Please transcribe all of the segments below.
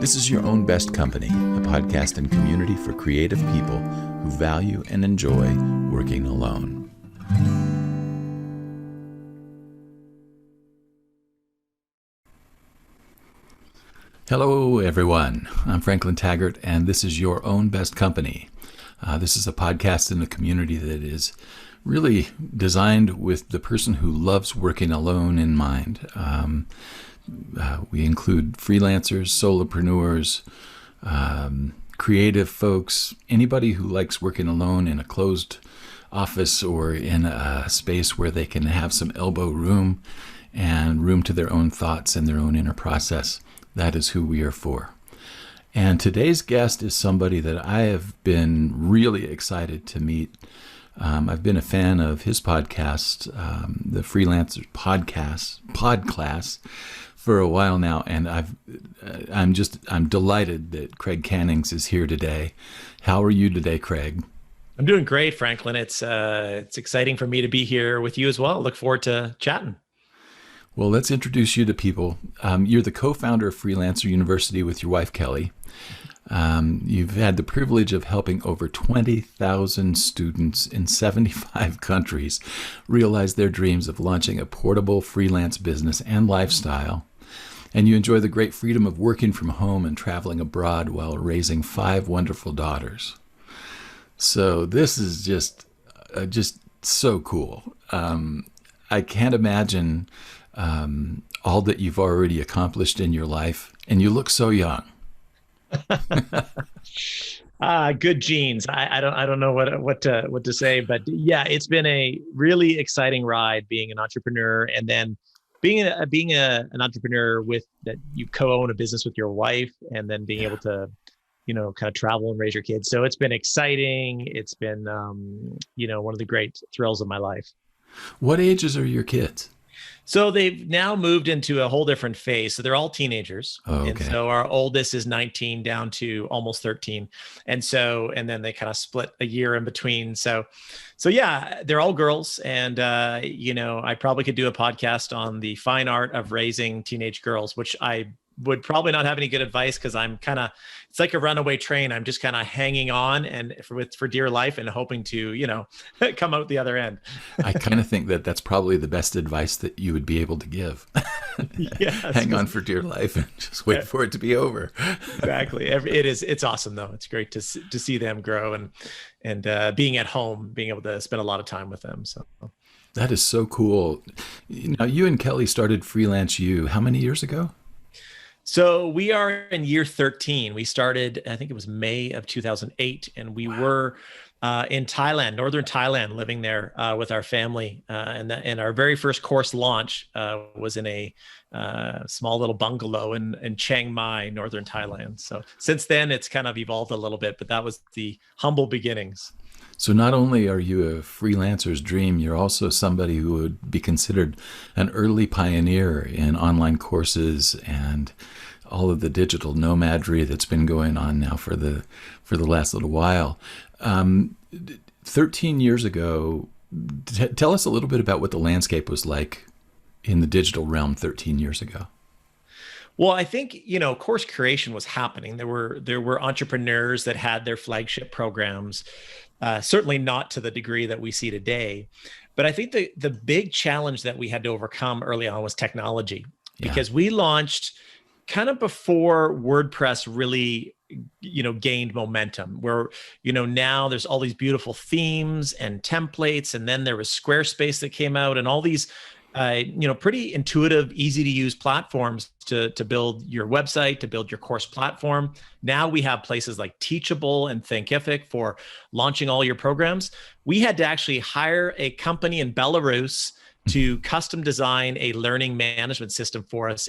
This is Your Own Best Company, a podcast and community for creative people who value and enjoy working alone. Hello, everyone. I'm Franklin Taggart, and this is Your Own Best Company. This is a podcast in a community that is really designed with the person who loves working alone in mind. We include freelancers, solopreneurs, creative folks, anybody who likes working alone in a closed office or in a space where they can have some elbow room and room to their own thoughts and their own inner process. That is who we are for. And today's guest is somebody that I have been really excited to meet. I've been a fan of his podcast, the Freelancer Podclass, for a while now, and I'm delighted that Craig Cannings is here today. How are you today, Craig? I'm doing great, Franklin. It's exciting for me to be here with you as well. Look forward to chatting. Well, let's introduce you to people. You're the co-founder of Freelance University with your wife, Kelly. You've had the privilege of helping over 20,000 students in 75 countries realize their dreams of launching a portable freelance business and lifestyle. And you enjoy the great freedom of working from home and traveling abroad while raising 5 wonderful daughters. So this is just so cool. I can't imagine all that you've already accomplished in your life, and you look so young. Good genes. I don't know what to say, but yeah, it's been a really exciting ride being an entrepreneur, and then being an entrepreneur with that you co-own a business with your wife, and then being able to, kind of travel and raise your kids. So it's been exciting. It's been, one of the great thrills of my life. What ages are your kids? So they've now moved into a whole different phase. So they're all teenagers. Oh, okay. And so our oldest is 19 down to almost 13. And then they kind of split a year in between. So yeah, they're all girls. And, I probably could do a podcast on the fine art of raising teenage girls, which I would probably not have any good advice, because it's like a runaway train. I'm just kind of hanging on and for dear life and hoping to, come out the other end. I kind of think that that's probably the best advice that you would be able to give. Yes. Hang on for dear life and just wait for it to be over. Exactly. It's awesome though. It's great to see them grow and being at home, being able to spend a lot of time with them. So that is so cool. Now, you and Kelly started FreelanceU how many years ago? So we are in year 13. We started, I think it was May of 2008, and we were in Thailand, northern Thailand, living there with our family. And our very first course launch was in a small little bungalow in Chiang Mai, northern Thailand. So since then, it's kind of evolved a little bit, but that was the humble beginnings. So not only are you a freelancer's dream, you're also somebody who would be considered an early pioneer in online courses and all of the digital nomadry that's been going on now for the last little while. 13 years ago, tell us a little bit about what the landscape was like in the digital realm 13 years ago. Well, I think, course creation was happening. There were entrepreneurs that had their flagship programs. Certainly not to the degree that we see today. But I think the big challenge that we had to overcome early on was technology, because we launched kind of before WordPress really, gained momentum, where, now there's all these beautiful themes and templates. And then there was Squarespace that came out, and all these pretty intuitive, easy to use platforms to build your website, to build your course platform. Now we have places like Teachable and Thinkific for launching all your programs. We had to actually hire a company in Belarus to custom design a learning management system for us.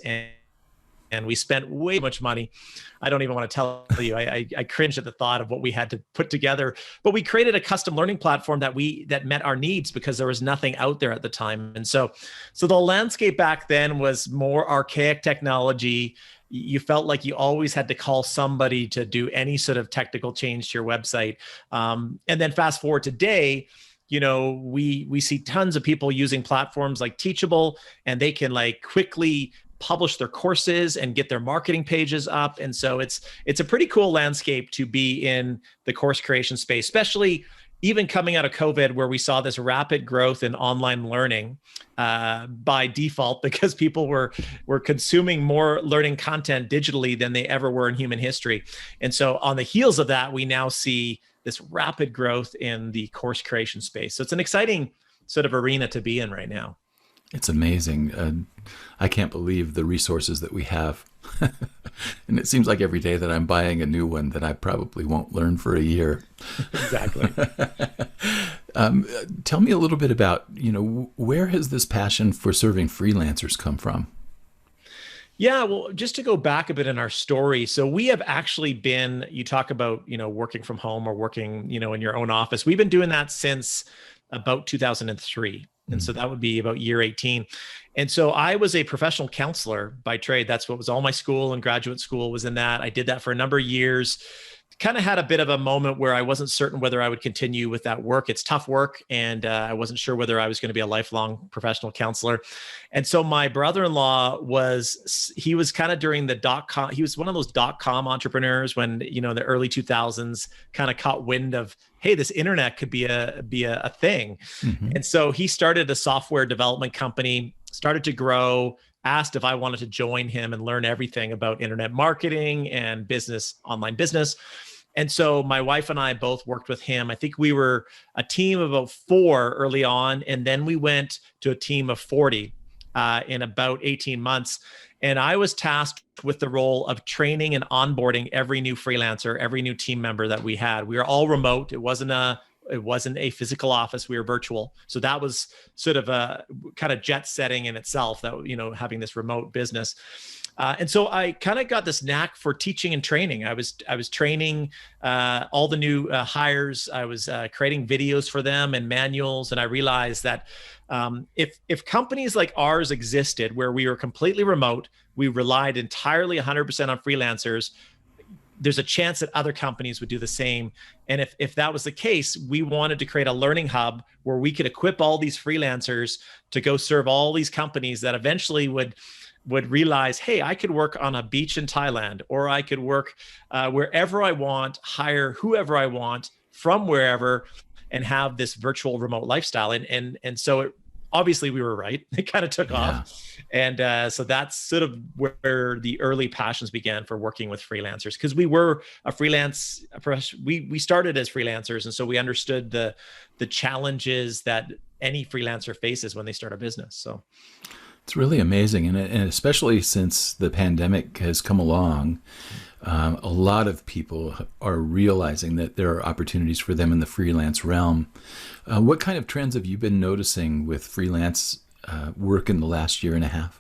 And we spent way too much money. I don't even want to tell you. I cringe at the thought of what we had to put together. But we created a custom learning platform that met our needs, because there was nothing out there at the time. And so the landscape back then was more archaic technology. You felt like you always had to call somebody to do any sort of technical change to your website. And then fast forward today, we see tons of people using platforms like Teachable, and they can quickly publish their courses and get their marketing pages up. And so it's a pretty cool landscape to be in the course creation space, especially even coming out of COVID, where we saw this rapid growth in online learning by default, because people were consuming more learning content digitally than they ever were in human history. And so on the heels of that, we now see this rapid growth in the course creation space. So it's an exciting sort of arena to be in right now. It's amazing. I can't believe the resources that we have. And it seems like every day that I'm buying a new one that I probably won't learn for a year. Exactly. Tell me a little bit about, where has this passion for serving freelancers come from? Yeah, well, just to go back a bit in our story. So we have actually been, you talk about, working from home or working, in your own office. We've been doing that since about 2003. And so that would be about year 18. And so I was a professional counselor by trade. That's what was all my school and graduate school was in that. I did that for a number of years. Kind of had a bit of a moment where I wasn't certain whether I would continue with that work. It's tough work. And I wasn't sure whether I was going to be a lifelong professional counselor. And so my brother-in-law he was kind of during the .com. He was one of those .com entrepreneurs when, the early 2000s kind of caught wind of, hey, this internet could be a thing. Mm-hmm. And so he started a software development company, started to grow, asked if I wanted to join him and learn everything about internet marketing and online business. And so my wife and I both worked with him. I think we were a team of about 4 early on, and then we went to a team of 40 in about 18 months. And I was tasked with the role of training and onboarding every new freelancer, every new team member that we had. We were all remote. It wasn't a physical office. We were virtual. So that was sort of a kind of jet setting in itself, that, having this remote business. And so I kind of got this knack for teaching and training. I was training all the new hires. I was creating videos for them and manuals. And I realized that if companies like ours existed, where we were completely remote, we relied entirely 100% on freelancers, there's a chance that other companies would do the same. And if that was the case, we wanted to create a learning hub where we could equip all these freelancers to go serve all these companies that eventually would realize, hey, I could work on a beach in Thailand, or I could work wherever I want, hire whoever I want from wherever, and have this virtual remote lifestyle. And so obviously we were right. It kind of took off. And so that's sort of where the early passions began for working with freelancers, because we were we started as freelancers. And so we understood the challenges that any freelancer faces when they start a business. So it's really amazing. And especially since the pandemic has come along, a lot of people are realizing that there are opportunities for them in the freelance realm. What kind of trends have you been noticing with freelance work in the last year and a half?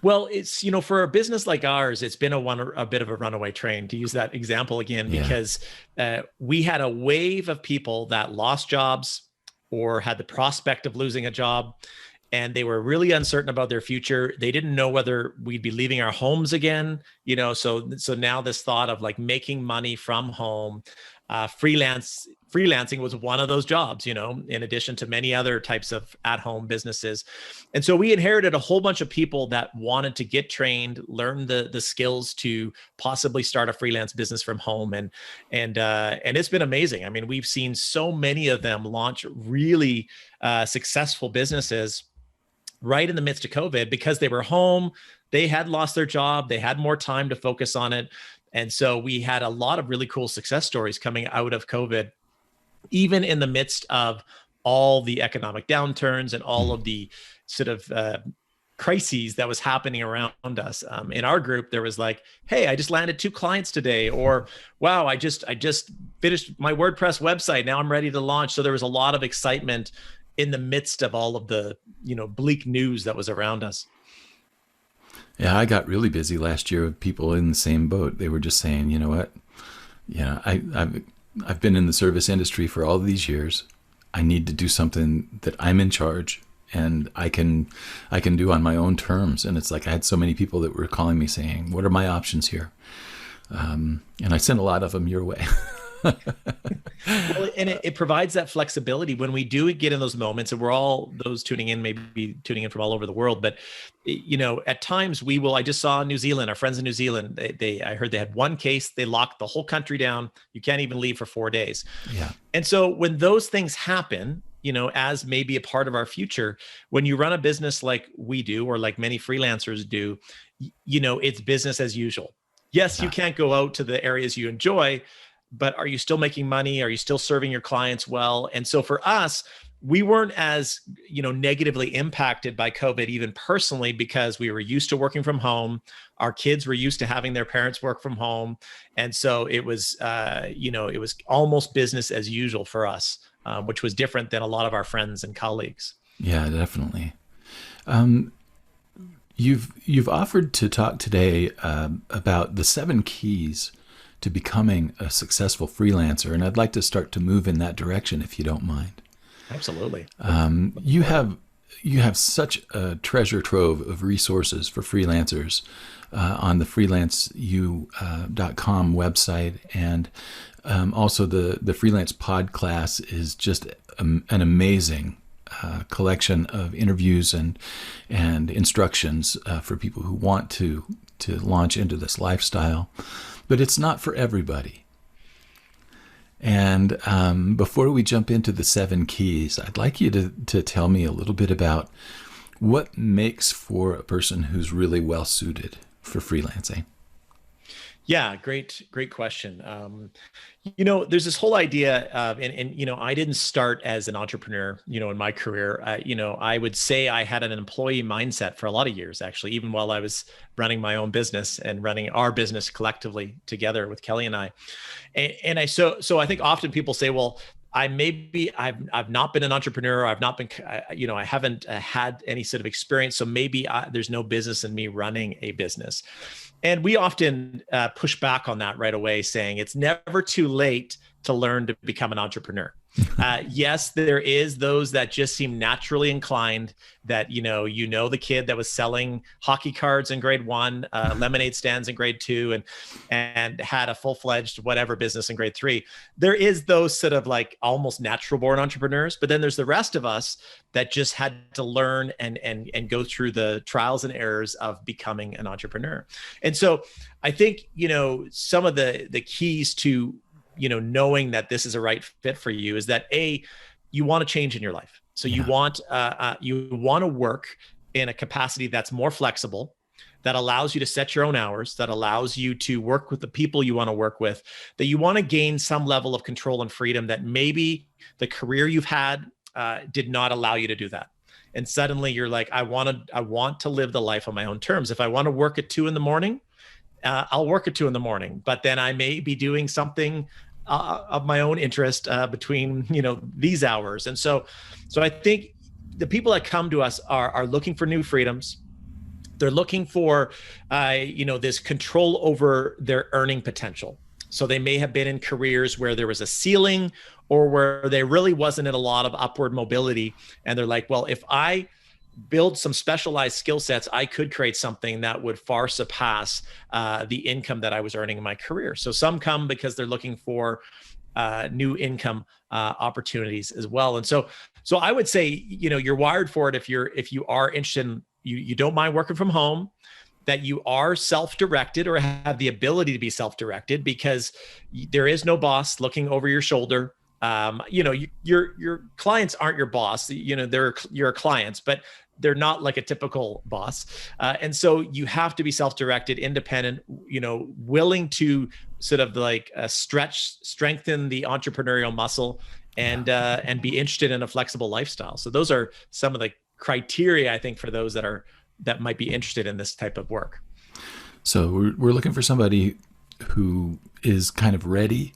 Well, it's, for a business like ours, it's been a bit of a runaway train, to use that example again, because we had a wave of people that lost jobs or had the prospect of losing a job, and they were really uncertain about their future. They didn't know whether we'd be leaving our homes again, so now this thought of like making money from home, freelancing was one of those jobs, in addition to many other types of at-home businesses. And so we inherited a whole bunch of people that wanted to get trained, learn the skills to possibly start a freelance business from home. And it's been amazing. I mean, we've seen so many of them launch really successful businesses right in the midst of COVID, because they were home, they had lost their job, they had more time to focus on it. And so we had a lot of really cool success stories coming out of COVID, even in the midst of all the economic downturns and all of the sort of crises that was happening around us. In our group, there was like, hey, I just landed 2 clients today, or wow, I just finished my WordPress website. Now I'm ready to launch. So there was a lot of excitement in the midst of all of the, bleak news that was around us. Yeah, I got really busy last year with people in the same boat. They were just saying, you know what? I've been in the service industry for all these years. I need to do something that I'm in charge and I can do on my own terms. And it's like I had so many people that were calling me saying, what are my options here? And I sent a lot of them your way. Well, and it provides that flexibility when we do get in those moments, and we're all those tuning in, maybe tuning in from all over the world. But at times we will. I just saw New Zealand, our friends in New Zealand. I heard they had one case. They locked the whole country down. You can't even leave for 4 days. Yeah. And so when those things happen, as maybe a part of our future, when you run a business like we do, or like many freelancers do, it's business as usual. Yes, you can't go out to the areas you enjoy, but are you still making money? Are you still serving your clients well? And so for us, we weren't as, negatively impacted by COVID, even personally, because we were used to working from home. Our kids were used to having their parents work from home. And so it was, it was almost business as usual for us, which was different than a lot of our friends and colleagues. Yeah, definitely. You've offered to talk today about the 7 keys to becoming a successful freelancer, and I'd like to start to move in that direction, if you don't mind. Absolutely. You have such a treasure trove of resources for freelancers on the freelanceu.com website, and also the Freelance Pod class is just an amazing collection of interviews and instructions for people who want to launch into this lifestyle. But it's not for everybody. And before we jump into the 7 keys, I'd like you to tell me a little bit about what makes for a person who's really well suited for freelancing. Yeah, great question. There's this whole idea of, and I didn't start as an entrepreneur, in my career. I would say I had an employee mindset for a lot of years, actually, even while I was running my own business and running our business collectively together with Kelly and I. So I think often people say, well, I've not been an entrepreneur. I've not been, I haven't had any sort of experience. So maybe there's no business in me running a business. And we often push back on that right away, saying it's never too late to learn to become an entrepreneur. Yes, there is those that just seem naturally inclined, that, the kid that was selling hockey cards in grade 1, lemonade stands in grade 2, and had a full-fledged whatever business in grade 3. There is those sort of like almost natural born entrepreneurs, but then there's the rest of us that just had to learn and go through the trials and errors of becoming an entrepreneur. And so I think, some of the keys to knowing that this is a right fit for you is that you want to change in your life. So you want to work in a capacity that's more flexible, that allows you to set your own hours, that allows you to work with the people you want to work with, that you want to gain some level of control and freedom that maybe the career you've had did not allow you to do that. And suddenly you're like, I want to live the life on my own terms. If I want to work at 2 a.m, I'll work at 2 a.m, but then I may be doing something of my own interest between these hours. And so I think the people that come to us are looking for new freedoms. They're looking for this control over their earning potential. So they may have been in careers where there was a ceiling, or where there really wasn't a lot of upward mobility, and they're like, well, if I build some specialized skill sets, I could create something that would far surpass the income that I was earning in my career. So some come because they're looking for new income opportunities as well. And so I would say, you're wired for it if you are interested in, you don't mind working from home, that you are self-directed or have the ability to be self-directed, because there is no boss looking over your shoulder. Your clients aren't your boss. They're your clients, but they're not like a typical boss. And so you have to be self-directed, independent, willing to sort of like strengthen the entrepreneurial muscle, and be interested in a flexible lifestyle. So those are some of the criteria, I think, for those that might be interested in this type of work. So we're looking for somebody who is kind of ready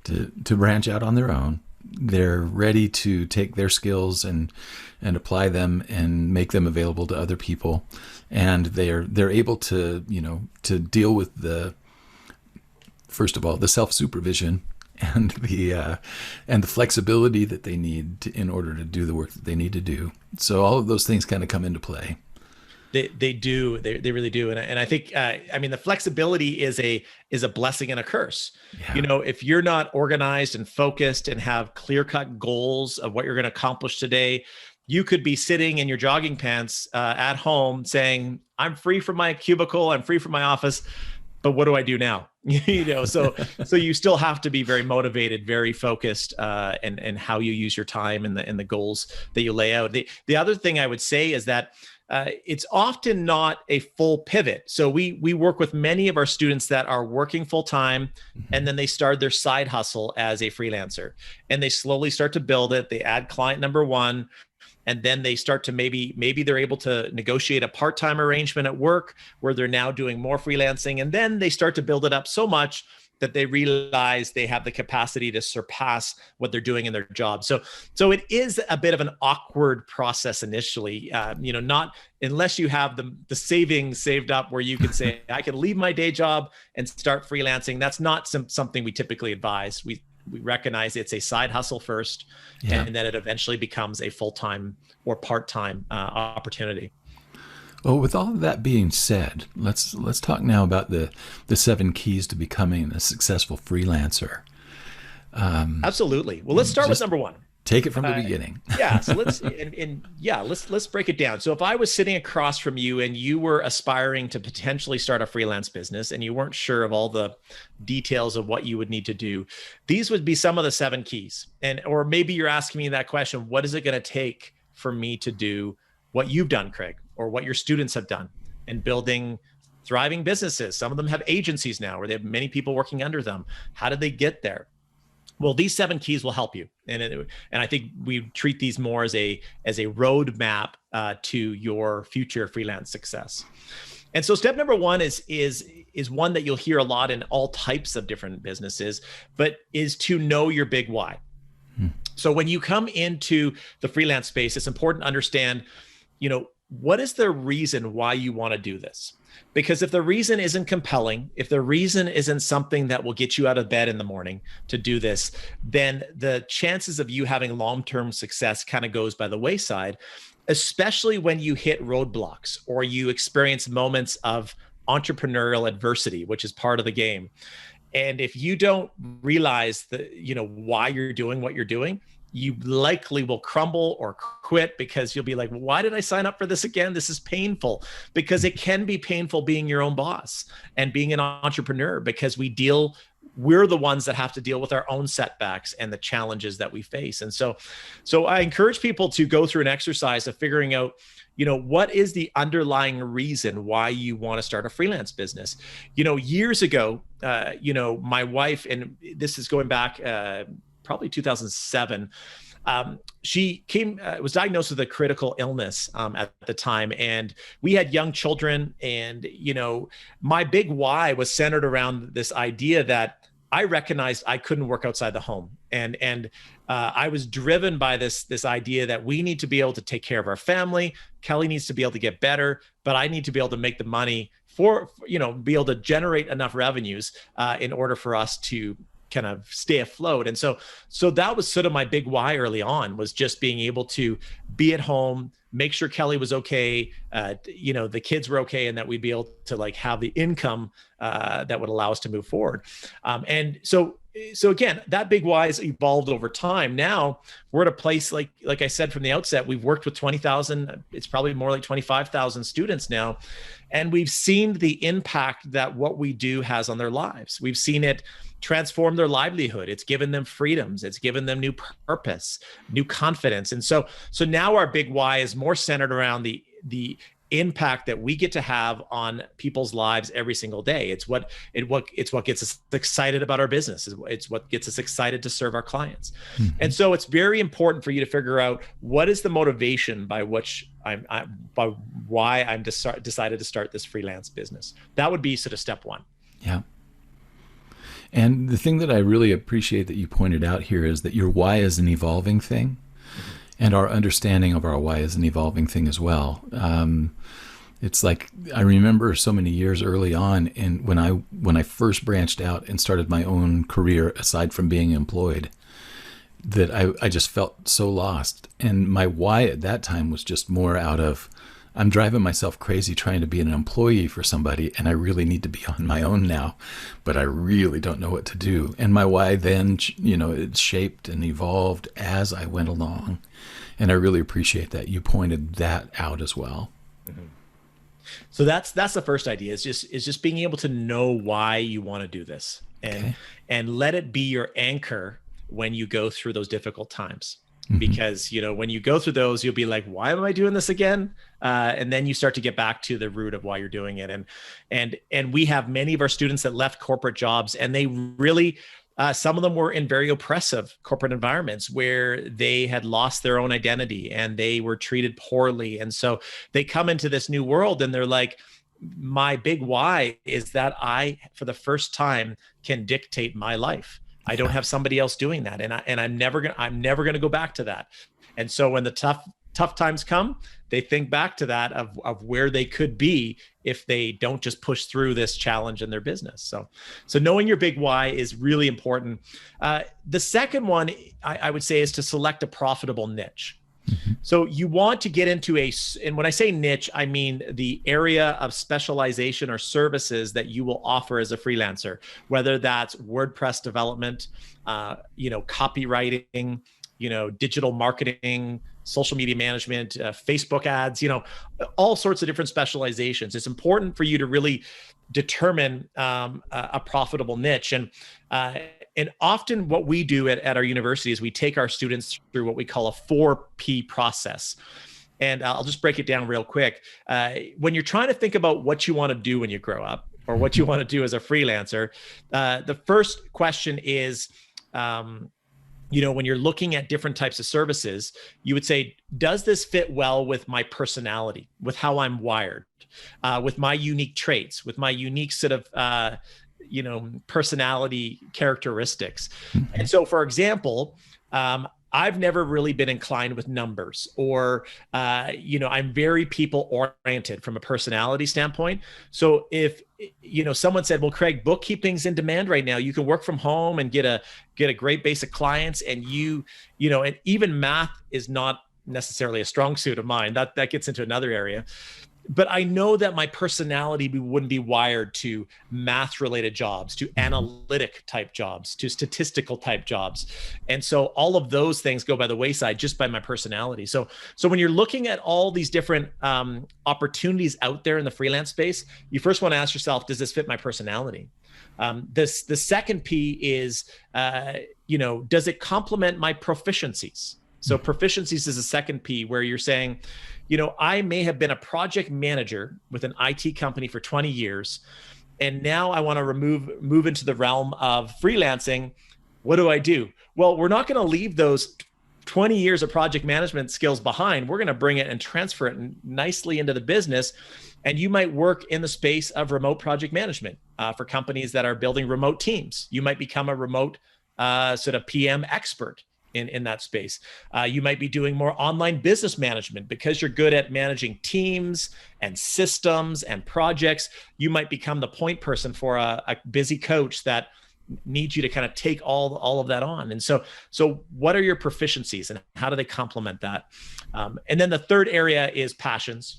to branch out on their own. They're ready to take their skills and apply them and make them available to other people, and they're able to to deal with first of all the self-supervision and the flexibility that they need in order to do the work that they need to do. So all of those things kind of come into play. They do. They really do. And I think, I mean, the flexibility is a blessing and a curse. Yeah. You know, if you're not organized and focused and have clear-cut goals of what you're going to accomplish today, you could be sitting in your jogging pants at home saying, I'm free from my cubicle, I'm free from my office, but what do I do now? You know, so you still have to be very motivated, very focused, and how you use your time and the goals that you lay out. The other thing I would say is that it's often not a full pivot. So we work with many of our students that are working full time, and then they start their side hustle as a freelancer, and they slowly start to build it. They add client number one, and then they start to maybe they're able to negotiate a part-time arrangement at work where they're now doing more freelancing, and then they start to build it up so much that they realize they have the capacity to surpass what they're doing in their job. So it is a bit of an awkward process initially, you know, not unless you have the savings saved up where you can say, I can leave my day job and start freelancing. That's not something we typically advise. We recognize it's a side hustle first, and then it eventually becomes a full-time or part-time opportunity. Well, with all of that being said, let's talk now about the 7 keys to becoming a successful freelancer. Absolutely. Well, let's start with number 1. Take it from the beginning. So let's break it down. So if I was sitting across from you and you were aspiring to potentially start a freelance business and you weren't sure of all the details of what you would need to do, these would be some of the 7 keys. Or maybe you're asking me that question, what is it going to take for me to do what you've done, Craig, or what your students have done in building thriving businesses? Some of them have agencies now where they have many people working under them. How did they get there? Well, these 7 keys will help you. And I think we treat these more as a roadmap to your future freelance success. And so step number 1 is one that you'll hear a lot in all types of different businesses, but is to know your big why. So when you come into the freelance space, it's important to understand, you know, what is the reason why you want to do this? Because if the reason isn't compelling, if the reason isn't something that will get you out of bed in the morning to do this, then the chances of you having long-term success kind of goes by the wayside, especially when you hit roadblocks or you experience moments of entrepreneurial adversity, which is part of the game. And if you don't realize why you're doing what you're doing, you likely will crumble or quit because you'll be like, why did I sign up for this again? This is painful. Because it can be painful being your own boss and being an entrepreneur, because we're the ones that have to deal with our own setbacks and the challenges that we face. And so I encourage people to go through an exercise of figuring out, what is the underlying reason why you want to start a freelance business? Years ago, my wife, and this is going back, probably 2007, she was diagnosed with a critical illness at the time, and we had young children. And my big why was centered around this idea that I recognized I couldn't work outside the home, and I was driven by this idea that we need to be able to take care of our family. Kelly needs to be able to get better, but I need to be able to make the money be able to generate enough revenues in order for us to kind of stay afloat. And so that was sort of my big why early on, was just being able to be at home, make sure Kelly was okay, the kids were okay, and that we'd be able to have the income that would allow us to move forward. And so again, that big why has evolved over time. Now we're at a place, like I said from the outset, we've worked with 20,000, it's probably more like 25,000 students now. And we've seen the impact that what we do has on their lives. We've seen it transform their livelihood. It's given them freedoms. It's given them new purpose, new confidence. And so now our big why is more centered around the impact that we get to have on people's lives every single day. It's what gets us excited about our business. It's what gets us excited to serve our clients. Mm-hmm. And so it's very important for you to figure out what is the motivation by which by why I'm decided to start this freelance business. That would be sort of step 1. Yeah. And the thing that I really appreciate that you pointed out here is that your why is an evolving thing, and our understanding of our why is an evolving thing as well. It's like, I remember so many years early on, and when I first branched out and started my own career aside from being employed, that I just felt so lost. And my why at that time was just more out of I'm driving myself crazy trying to be an employee for somebody, and I really need to be on my own now, but I really don't know what to do. And my why then, it shaped and evolved as I went along. And I really appreciate that you pointed that out as well. Mm-hmm. So that's the first idea, is just being able to know why you want to do this, and let it be your anchor when you go through those difficult times. Mm-hmm. Because, when you go through those, you'll be like, why am I doing this again? And then you start to get back to the root of why you're doing it. And we have many of our students that left corporate jobs, and they really, some of them were in very oppressive corporate environments where they had lost their own identity and they were treated poorly. And so they come into this new world and they're like, my big why is that I, for the first time, can dictate my life. I don't have somebody else doing that. And I'm never going to go back to that. And so when the tough times come, they think back to that of where they could be if they don't just push through this challenge in their business. So knowing your big why is really important. The second one I would say is to select a profitable niche. Mm-hmm. So you want to get into and when I say niche, I mean the area of specialization or services that you will offer as a freelancer, whether that's WordPress development, copywriting, digital marketing, social media management, Facebook ads, all sorts of different specializations. It's important for you to really determine a profitable niche. And often what we do at our university is we take our students through what we call a 4P process. And I'll just break it down real quick. When you're trying to think about what you want to do when you grow up, or what you want to do as a freelancer, the first question is, when you're looking at different types of services, you would say, does this fit well with my personality, with how I'm wired, with my unique traits, with my unique sort of, personality characteristics? Mm-hmm. And so, for example, I've never really been inclined with numbers, or, I'm very people oriented from a personality standpoint. So if, someone said, well, Craig, bookkeeping's in demand right now. You can work from home and get a great base of clients. And and even math is not necessarily a strong suit of mine. That gets into another area. But I know that my personality wouldn't be wired to math related jobs, to analytic type jobs, to statistical type jobs. And so all of those things go by the wayside just by my personality. So when you're looking at all these different opportunities out there in the freelance space, you first want to ask yourself, does this fit my personality? The second P is, does it complement my proficiencies? So proficiencies is the second P, where you're saying, I may have been a project manager with an IT company for 20 years, and now I want to move into the realm of freelancing. What do I do? Well, we're not going to leave those 20 years of project management skills behind. We're going to bring it and transfer it nicely into the business. And you might work in the space of remote project management for companies that are building remote teams. You might become a remote sort of PM expert in that space. You might be doing more online business management because you're good at managing teams and systems and projects. You might become the point person for a busy coach that needs you to kind of take all of that on. And so what are your proficiencies and how do they complement that? And then the third area is passions.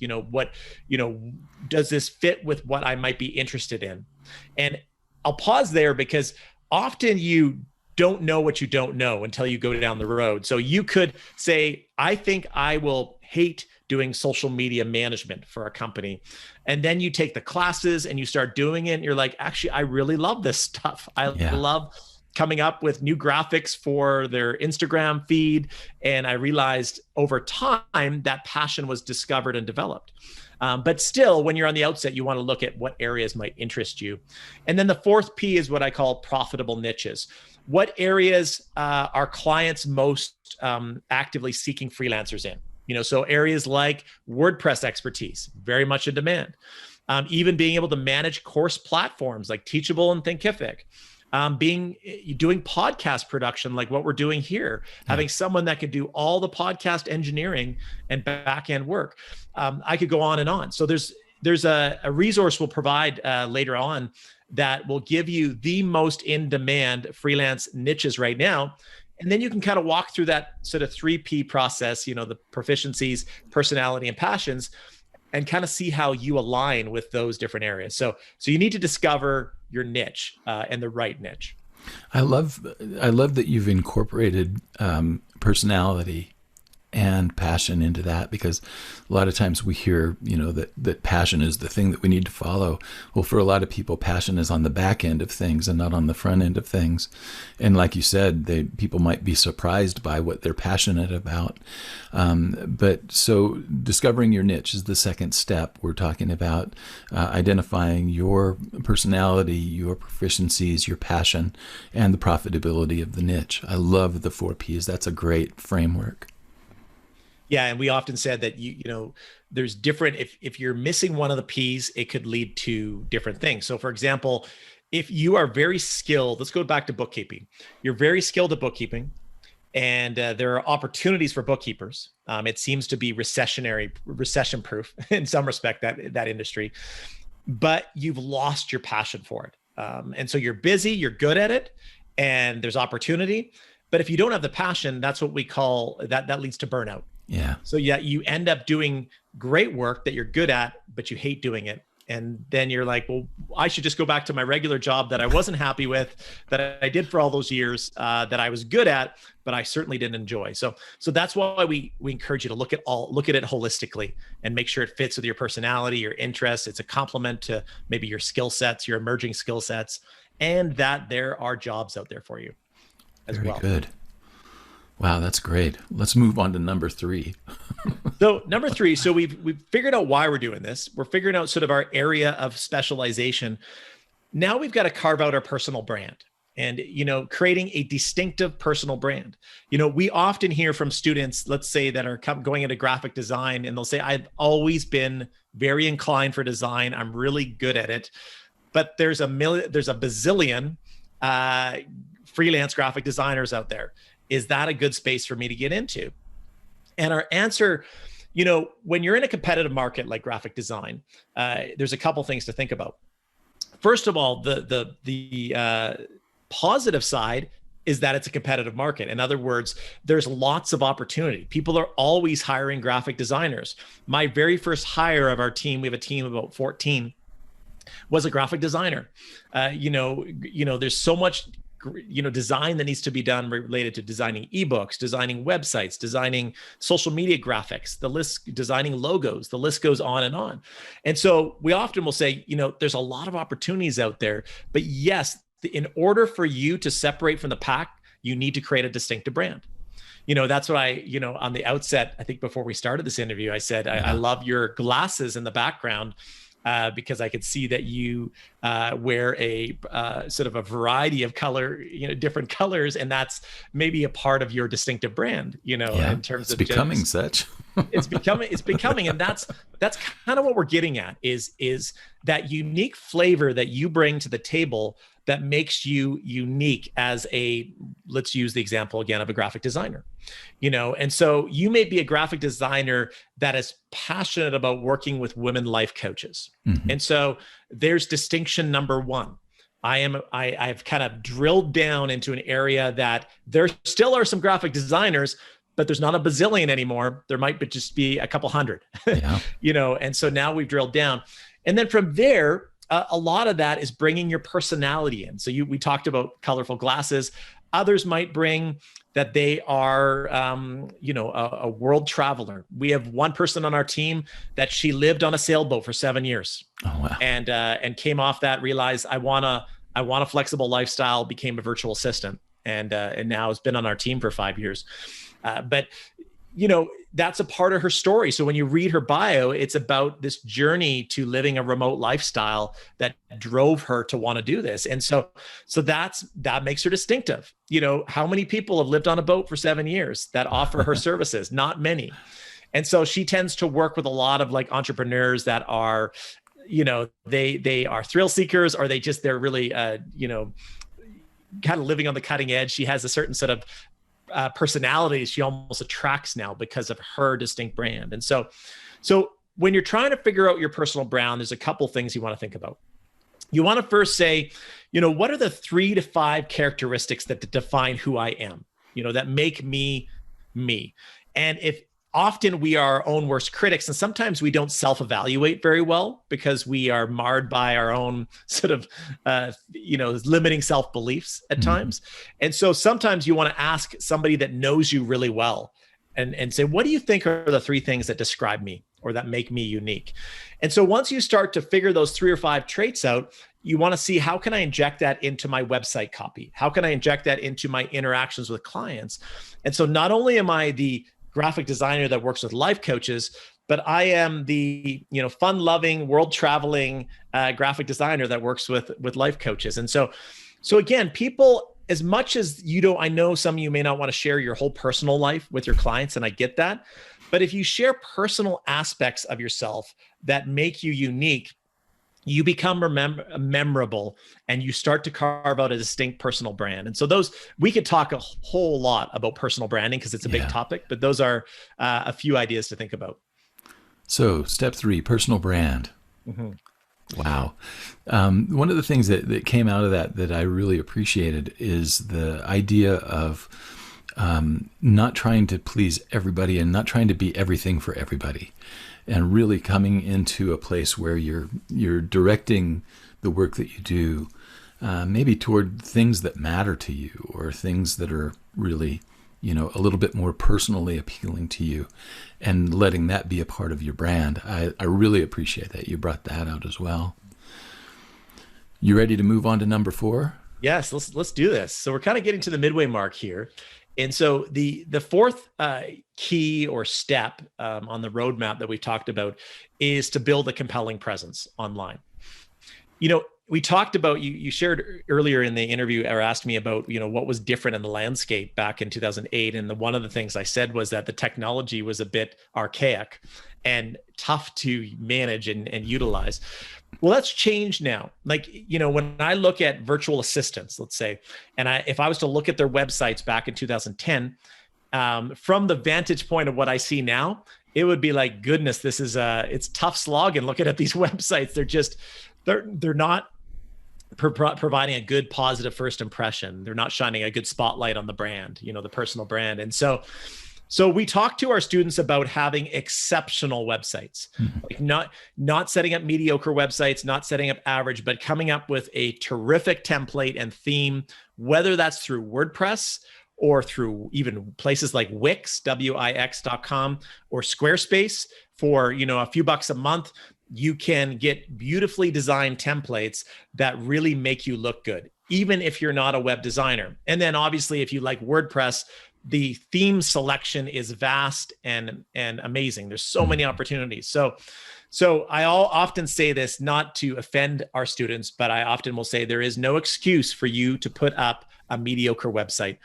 Does this fit with what I might be interested in? And I'll pause there because often you don't know what you don't know until you go down the road. So you could say, I think I will hate doing social media management for a company. And then you take the classes and you start doing it. And you're like, actually, I really love this stuff. I love coming up with new graphics for their Instagram feed. And I realized over time that passion was discovered and developed. But still, when you're on the outset, you want to look at what areas might interest you. And then the fourth P is what I call profitable niches. What areas are clients most actively seeking freelancers in? So areas like WordPress expertise, very much in demand. Even being able to manage course platforms like Teachable and Thinkific. Doing podcast production like what we're doing here, having someone that could do all the podcast engineering and back-end work. I could go on and on. So there's a resource we'll provide later on that will give you the most in-demand freelance niches right now. And then you can kind of walk through that sort of 3P process, the proficiencies, personality, and passions. and kind of see how you align with those different areas. So you need to discover your niche and the right niche. I love that you've incorporated personality and passion into that, because a lot of times we hear, that passion is the thing that we need to follow. Well, for a lot of people, passion is on the back end of things and not on the front end of things. And like you said, people might be surprised by what they're passionate about. But so discovering your niche is the second step. We're talking about identifying your personality, your proficiencies, your passion, and the profitability of the niche. I love the 4 Ps. That's a great framework. Yeah, and we often said that there's different. If you're missing one of the P's, it could lead to different things. So, for example, if you are very skilled, let's go back to bookkeeping. You're very skilled at bookkeeping, and there are opportunities for bookkeepers. It seems to be recession-proof in some respect, that industry, but you've lost your passion for it, and so you're busy, you're good at it, and there's opportunity. But if you don't have the passion, that's what we call that leads to burnout. Yeah. So yeah, you end up doing great work that you're good at, but you hate doing it. And then you're like, well, I should just go back to my regular job that I wasn't happy with, that I did for all those years, that I was good at, but I certainly didn't enjoy. So that's why we encourage you to look at it holistically and make sure it fits with your personality, your interests. It's a complement to maybe your skill sets, your emerging skill sets, and that there are jobs out there for you as well. Very good. Wow, that's great. Let's move on to number 3. So number 3, so we've figured out why we're doing this. We're figuring out sort of our area of specialization. Now we've got to carve out our personal brand and, creating a distinctive personal brand. We often hear from students, let's say, that are going into graphic design, and they'll say, I've always been very inclined for design. I'm really good at it. But there's a bazillion freelance graphic designers out there. Is that a good space for me to get into? And our answer, when you're in a competitive market like graphic design, there's a couple things to think about. First of all, the positive side is that it's a competitive market. In other words, there's lots of opportunity. People are always hiring graphic designers. My very first hire of our team, we have a team of about 14, was a graphic designer. There's so much design that needs to be done related to designing ebooks, designing websites, designing social media graphics, designing logos, the list goes on and on. And so we often will say, there's a lot of opportunities out there, but yes, in order for you to separate from the pack, you need to create a distinctive brand. That's what on the outset, I think before we started this interview, I said, I love your glasses in the background. Because I could see that you wear a sort of a variety of different colors, and that's maybe a part of your distinctive brand. In terms of becoming such. it's becoming, and that's kind of what we're getting at is that unique flavor that you bring to the table that makes you unique as let's use the example again of a graphic designer, and so you may be a graphic designer that is passionate about working with women life coaches. Mm-hmm. And so there's distinction number 1. I've kind of drilled down into an area that there still are some graphic designers, but there's not a bazillion anymore. There might just be a couple hundred, and so now we've drilled down. And then from there, a lot of that is bringing your personality in. So we talked about colorful glasses. Others might bring that they are, a world traveler. We have one person on our team that she lived on a sailboat for 7 years. Oh, wow. And came off that, realized I want a flexible lifestyle, became a virtual assistant, and now has been on our team for 5 years. But that's a part of her story. So when you read her bio, it's about this journey to living a remote lifestyle that drove her to want to do this. And so that makes her distinctive. How many people have lived on a boat for 7 years that offer her services? Not many. And so she tends to work with a lot of entrepreneurs that are, they are thrill seekers, or they're really, kind of living on the cutting edge. She has a certain set of personality she almost attracts now because of her distinct brand. And so when you're trying to figure out your personal brand, there's a couple things you want to think about. You want to first say, what are the 3 to 5 characteristics that define who I am, that make me me? And if often we are our own worst critics, and sometimes we don't self-evaluate very well because we are marred by our own sort of limiting self-beliefs at times. And so sometimes you want to ask somebody that knows you really well and say, what do you think are the 3 things that describe me or that make me unique? And so once you start to figure those 3 or 5 traits out, you want to see, how can I inject that into my website copy? How can I inject that into my interactions with clients? And so not only am I the graphic designer that works with life coaches, but I am the fun-loving, world-traveling graphic designer that works with life coaches. And so again, people, as much as I know some of you may not want to share your whole personal life with your clients, and I get that, but if you share personal aspects of yourself that make you unique, you become memorable, and you start to carve out a distinct personal brand. And so we could talk a whole lot about personal branding because it's a big topic, but those are a few ideas to think about. So step 3, personal brand. Wow. One of the things that came out of that I really appreciated is the idea of not trying to please everybody and not trying to be everything for everybody, and really coming into a place where you're directing the work that you do maybe toward things that matter to you, or things that are really a little bit more personally appealing to you, and letting that be a part of your brand. I really appreciate that you brought that out as well. You ready to move on to number 4? Yes, let's do this. So we're kind of getting to the midway mark here. And so the 4th key or step on the roadmap that we talked about is to build a compelling presence online. We talked about, you shared earlier in the interview, or asked me about, what was different in the landscape back in 2008. And one of the things I said was that the technology was a bit archaic and tough to manage and utilize. Well, that's changed now. Like, when I look at virtual assistants, let's say, and if I was to look at their websites back in 2010, from the vantage point of what I see now, it would be like, goodness, it's tough slogging looking at these websites. They're not providing a good positive first impression. They're not shining a good spotlight on the brand, the personal brand. And so we talk to our students about having exceptional websites, like not setting up mediocre websites, not setting up average, but coming up with a terrific template and theme, whether that's through WordPress or through even places like Wix, Wix.com, or Squarespace for, a few bucks a month. You can get beautifully designed templates that really make you look good, even if you're not a web designer. And then obviously, if you like WordPress, the theme selection is vast and amazing. There's so many opportunities. So I often say this, not to offend our students, but I often will say there is no excuse for you to put up a mediocre website,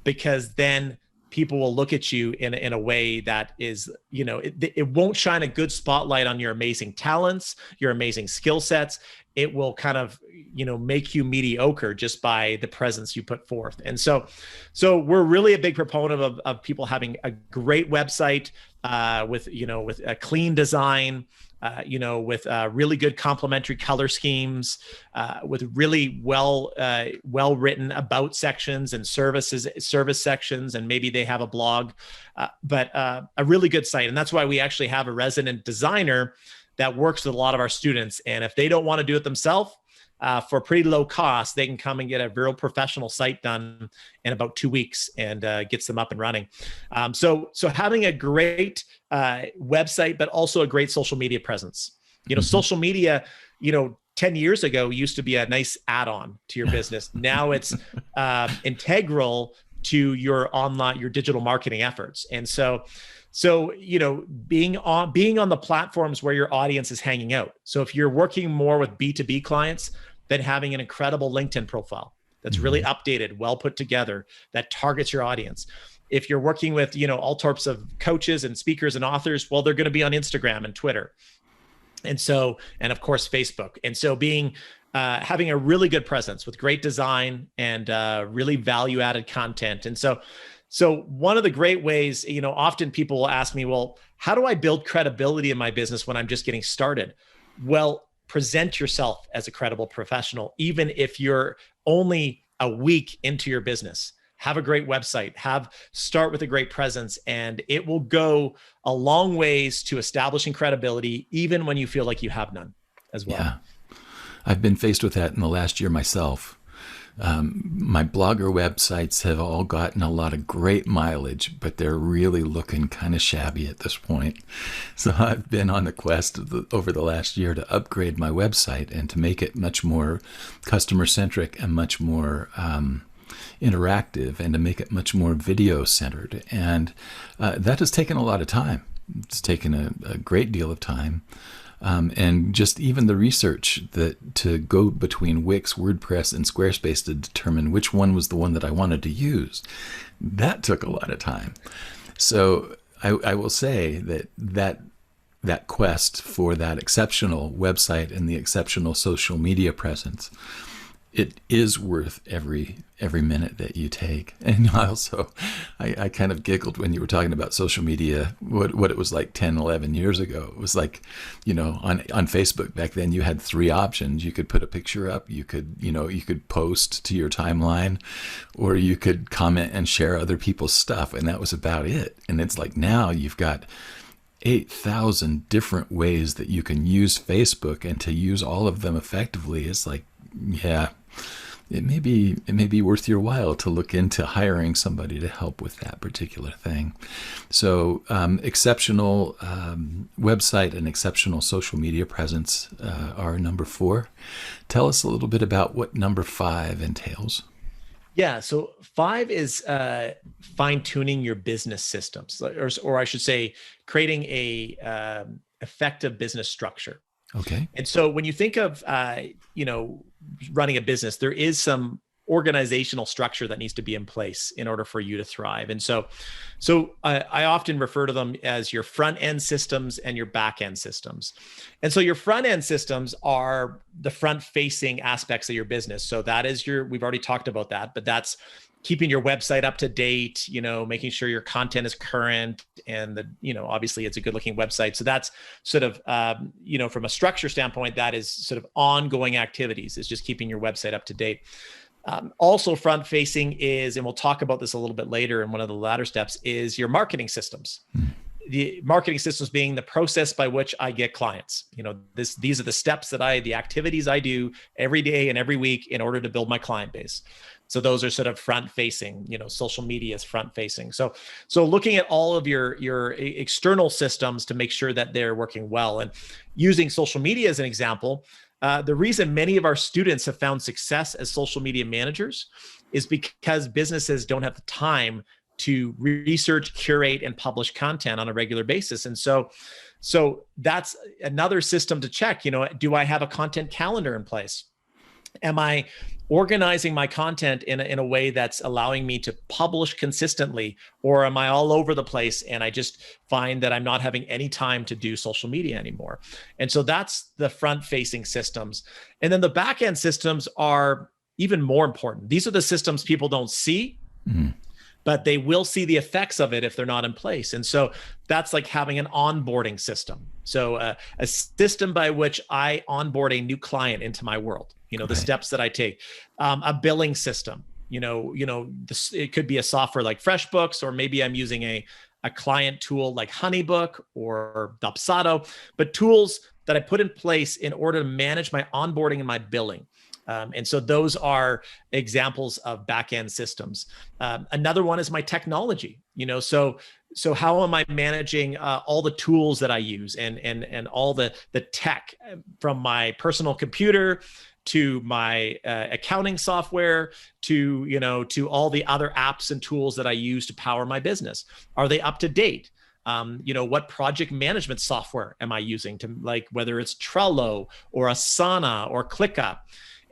because then people will look at you in a way that is, it won't shine a good spotlight on your amazing talents, your amazing skill sets. It will kind of, make you mediocre just by the presence you put forth. And so we're really a big proponent of people having a great website with a clean design, with really good complementary color schemes, with really well written about sections and service sections, and maybe they have a blog, but a really good site. And that's why we actually have a resident designer that works with a lot of our students. And if they don't want to do it themselves, for pretty low cost, they can come and get a real professional site done in about 2 weeks and gets them up and running. So having a great website, but also a great social media presence. Social media, 10 years ago used to be a nice add-on to your business. Now it's integral to your digital marketing efforts. And so being on the platforms where your audience is hanging out. So if you're working more with B2B clients, then having an incredible LinkedIn profile that's really updated, well put together, that targets your audience. If you're working with, all types of coaches and speakers and authors, well, they're going to be on Instagram and Twitter. And of course, Facebook. And so having a really good presence with great design and really value-added content. And so one of the great ways, often people will ask me, well, how do I build credibility in my business when I'm just getting started? Well, present yourself as a credible professional, even if you're only a week into your business. have a great website, start with a great presence, and it will go a long ways to establishing credibility, even when you feel like you have none as well. Yeah. I've been faced with that in the last year myself. My blogger websites have all gotten a lot of great mileage, but they're really looking kind of shabby at this point. So I've been on the quest over the last year to upgrade my website and to make it much more customer centric and much more interactive, and to make it much more video centered. And that has taken a lot of time. It's taken a great deal of time. And just even the research that to go between Wix, WordPress, and Squarespace to determine which one was the one that I wanted to use, that took a lot of time. So I will say that quest for that exceptional website and the exceptional social media presence, it is worth every minute that you take. And also, I kind of giggled when you were talking about social media, what it was like 10, 11 years ago. It was like, on Facebook back then, you had 3 options. You could put a picture up, you could post to your timeline, or you could comment and share other people's stuff. And that was about it. And it's like now you've got 8,000 different ways that you can use Facebook, and to use all of them effectively, it's like, yeah, it may be worth your while to look into hiring somebody to help with that particular thing. So exceptional website and exceptional social media presence are number 4. Tell us a little bit about what number 5 entails. Yeah. So 5 is fine-tuning your business systems, or I should say, creating a effective business structure. Okay. And so when you think of, running a business, there is some organizational structure that needs to be in place in order for you to thrive. And so I often refer to them as your front end systems and your back end systems. And so your front end systems are the front facing aspects of your business. So that is we've already talked about that, but that's keeping your website up to date, making sure your content is current, and obviously it's a good looking website. So that's sort of, from a structure standpoint, that is sort of ongoing activities. It's just keeping your website up to date. Also front facing is, and we'll talk about this a little bit later in one of the latter steps, is your marketing systems. The marketing systems being the process by which I get clients. These are the steps the activities I do every day and every week in order to build my client base. So those are sort of front facing, social media is front facing. So looking at all of your external systems to make sure that they're working well, and using social media as an example, the reason many of our students have found success as social media managers is because businesses don't have the time to research, curate, and publish content on a regular basis. And so that's another system to check. Do I have a content calendar in place? Am I organizing my content in a way that's allowing me to publish consistently, or am I all over the place and I just find that I'm not having any time to do social media anymore? And so that's the front-facing systems. And then the back-end systems are even more important. These are the systems people don't see, but they will see the effects of it if they're not in place. And so that's like having an onboarding system. So a system by which I onboard a new client into my world, the steps that I take, a billing system, it could be a software like FreshBooks, or maybe I'm using a client tool like Honeybook or Dopsado, but tools that I put in place in order to manage my onboarding and my billing. And so those are examples of back-end systems. Another one is my technology. So how am I managing all the tools that I use and all the tech, from my personal computer to my accounting software to all the other apps and tools that I use to power my business? Are they up to date? What project management software am I using, whether it's Trello or Asana or ClickUp?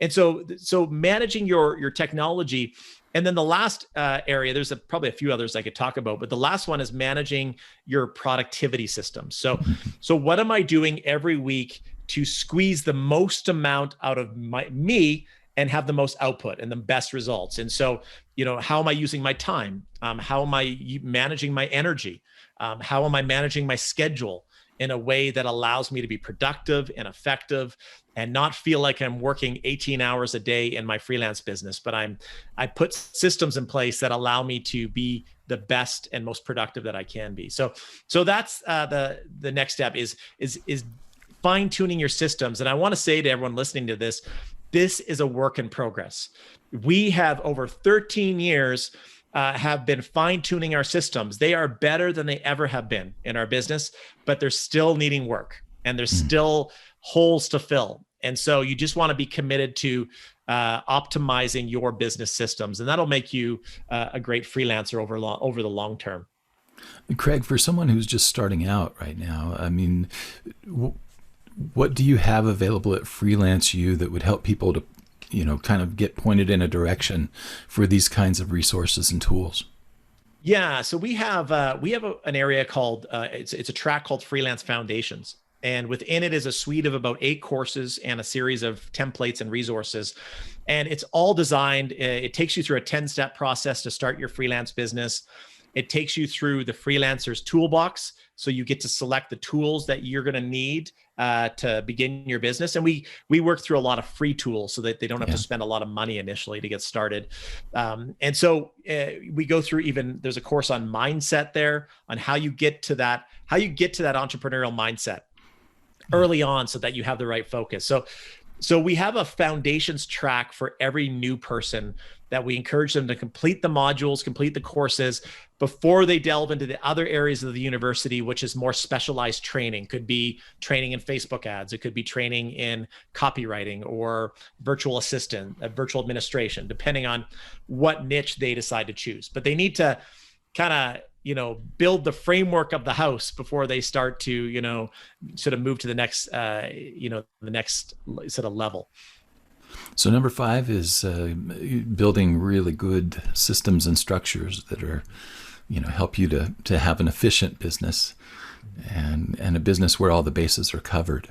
And so managing your technology. And then the last area, there's probably a few others I could talk about, but the last one is managing your productivity system. So what am I doing every week to squeeze the most amount out of me and have the most output and the best results? And so, how am I using my time? How am I managing my energy? How am I managing my schedule? in a way that allows me to be productive and effective and not feel like I'm working 18 hours a day in my freelance business, but I put systems in place that allow me to be the best and most productive that I can be. So that's the next step is fine tuning your systems. And I want to say to everyone listening to this is a work in progress. We have over 13 years have been fine tuning our systems. They are better than they ever have been in our business, but they're still needing work and there's still holes to fill. And so you just want to be committed to optimizing your business systems, and that'll make you a great freelancer over the long term. Craig, for someone who's just starting out right now, I mean, what do you have available at FreelanceU that would help people to, kind of get pointed in a direction for these kinds of resources and tools? Yeah, so we have an area called it's a track called Freelance Foundations. And within it is a suite of about 8 courses and a series of templates and resources. And it's all designed, it takes you through a 10-step process to start your freelance business. It takes you through the freelancer's toolbox. So you get to select the tools that you're going to need to begin your business. And we work through a lot of free tools so that they don't have to spend a lot of money initially to get started. And so we go through there's a course on mindset there, on how you get to that entrepreneurial mindset early on so that you have the right focus. So we have a foundations track for every new person that we encourage them to complete the modules, complete the courses before they delve into the other areas of the university, which is more specialized training. Could be training in Facebook ads. It could be training in copywriting or virtual assistant, virtual administration, depending on what niche they decide to choose. But they need to kind of build the framework of the house before they start to, sort of move to the next, the next sort of level. So number 5 is building really good systems and structures that are, help you to have an efficient business and a business where all the bases are covered.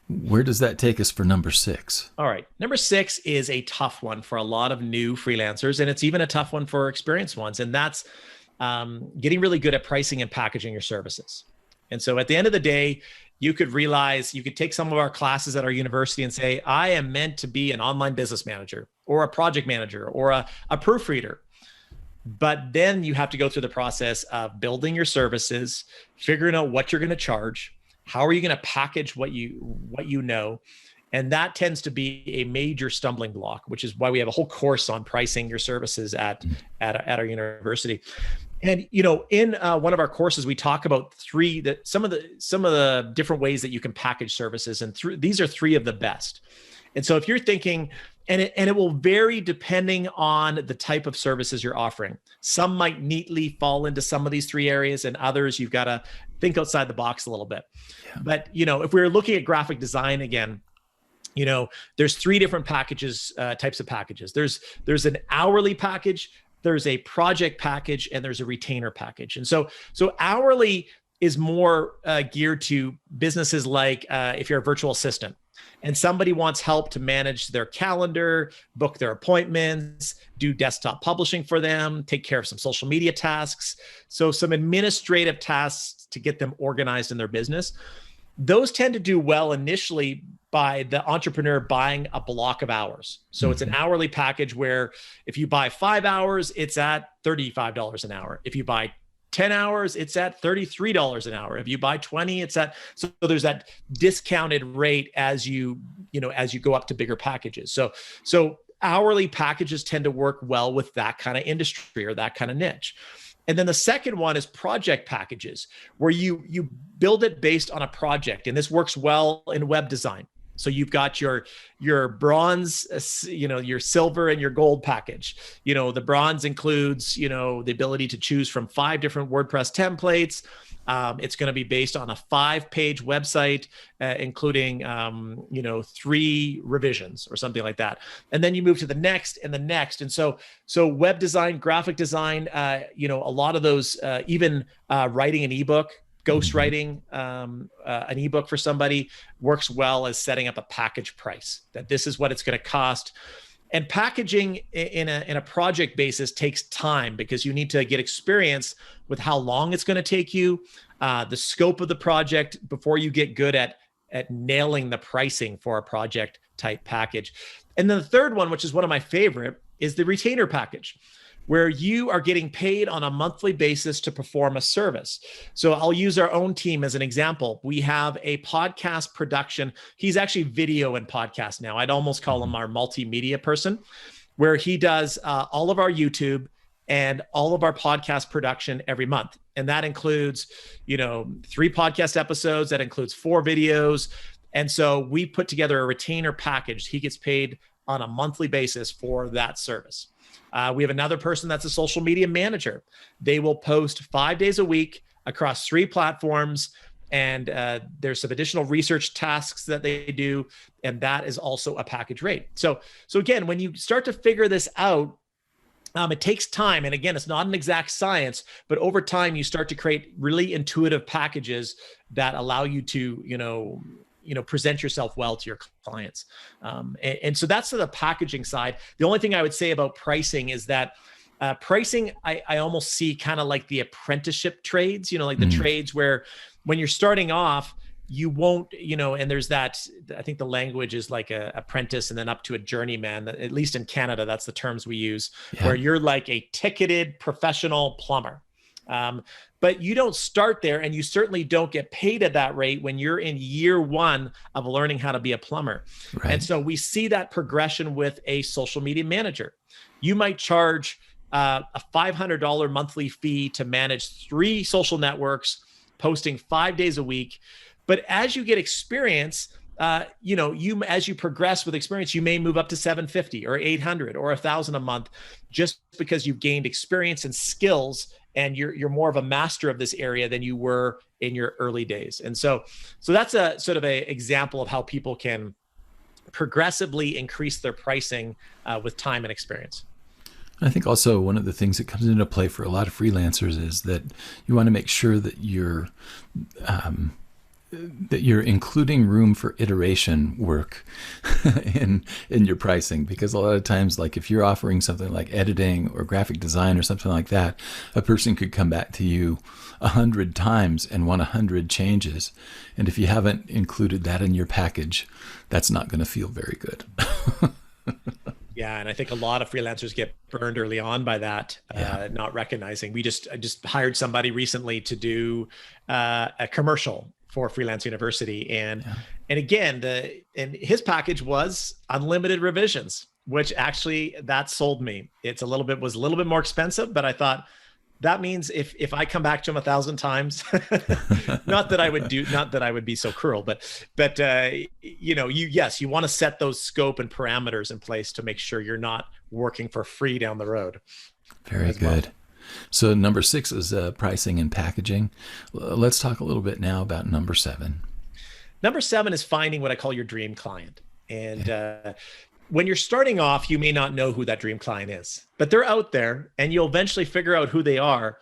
Where does that take us for number 6? All right. Number 6 is a tough one for a lot of new freelancers, and it's even a tough one for experienced ones. And that's getting really good at pricing and packaging your services. And so at the end of the day, you could take some of our classes at our university and say, I am meant to be an online business manager or a project manager or a proofreader. But then you have to go through the process of building your services, figuring out what you're going to charge, how are you going to package what you know. And that tends to be a major stumbling block, which is why we have a whole course on pricing your services at our university. And in one of our courses, we talk about some of the different ways that you can package services, and these are 3 of the best. And so if you're thinking, and it will vary depending on the type of services you're offering. Some might neatly fall into some of these 3 areas, and others you've got to think outside the box a little bit. Yeah. But if we're looking at graphic design again, there's 3 different packages, types of packages. There's an hourly package, there's a project package, and there's a retainer package. And so hourly is more geared to businesses like if you're a virtual assistant and somebody wants help to manage their calendar, book their appointments, do desktop publishing for them, take care of some social media tasks. So some administrative tasks to get them organized in their business. Those tend to do well initially by the entrepreneur buying a block of hours. So it's an hourly package where if you buy 5 hours, it's at $35 an hour. If you buy 10 hours, it's at $33 an hour. If you buy 20, so there's that discounted rate as you go up to bigger packages. So hourly packages tend to work well with that kind of industry or that kind of niche. And then the second one is project packages, where you build it based on a project. And this works well in web design. So you've got your bronze, your silver and your gold package. The bronze includes, the ability to choose from 5 different WordPress templates. It's going to be based on a 5-page website, including, 3 revisions or something like that. And then you move to the next and the next. And so web design, graphic design, a lot of those, even writing an ebook, ghostwriting an ebook for somebody works well as setting up a package price, that this is what it's going to cost. And packaging in a project basis takes time because you need to get experience with how long it's going to take you, the scope of the project before you get good at nailing the pricing for a project type package. And then the third one, which is one of my favorite, is the retainer package, where you are getting paid on a monthly basis to perform a service. So I'll use our own team as an example. We have a podcast production. He's actually video and podcast now. I'd almost call him our multimedia person, where he does all of our YouTube and all of our podcast production every month. And that includes, 3 podcast episodes. That includes 4 videos. And so we put together a retainer package. He gets paid on a monthly basis for that service. We have another person that's a social media manager. They will post 5 days a week across 3 platforms. And there's some additional research tasks that they do. And that is also a package rate. So again, when you start to figure this out, it takes time. And again, it's not an exact science, but over time, you start to create really intuitive packages that allow you to, present yourself well to your clients. And so that's the packaging side. The only thing I would say about pricing is that pricing, I almost see kind of like the apprenticeship trades, like the trades where when you're starting off, you won't, and there's that, I think the language is like a apprentice and then up to a journeyman, at least in Canada, that's the terms we use, where you're like a ticketed professional plumber. But you don't start there, and you certainly don't get paid at that rate when you're in year 1 of learning how to be a plumber. Right. And so we see that progression with a social media manager. You might charge a $500 monthly fee to manage 3 social networks, posting 5 days a week. But as you get experience, as you progress with experience, you may move up to $750 or $800 or $1,000 a month, just because you've gained experience and skills, and you're more of a master of this area than you were in your early days. And so that's a sort of a example of how people can progressively increase their pricing with time and experience. I think also one of the things that comes into play for a lot of freelancers is that you want to make sure that you're including room for iteration work in your pricing, because a lot of times, like if you're offering something like editing or graphic design or something like that, a person could come back to you 100 times and want 100 changes. And if you haven't included that in your package, that's not going to feel very good. Yeah, and I think a lot of freelancers get burned early on by that, not recognizing. I just hired somebody recently to do a commercial for Freelance University, and again, his package was unlimited revisions, which actually that sold me. Was a little bit more expensive, but I thought that means if I come back to him 1,000 times, not that I would be so cruel, but you want to set those scope and parameters in place to make sure you're not working for free down the road. Very good. Well. So number 6 is pricing and packaging. Let's talk a little bit now about number 7. Number 7 is finding what I call your dream client. And when you're starting off, you may not know who that dream client is, but they're out there and you'll eventually figure out who they are.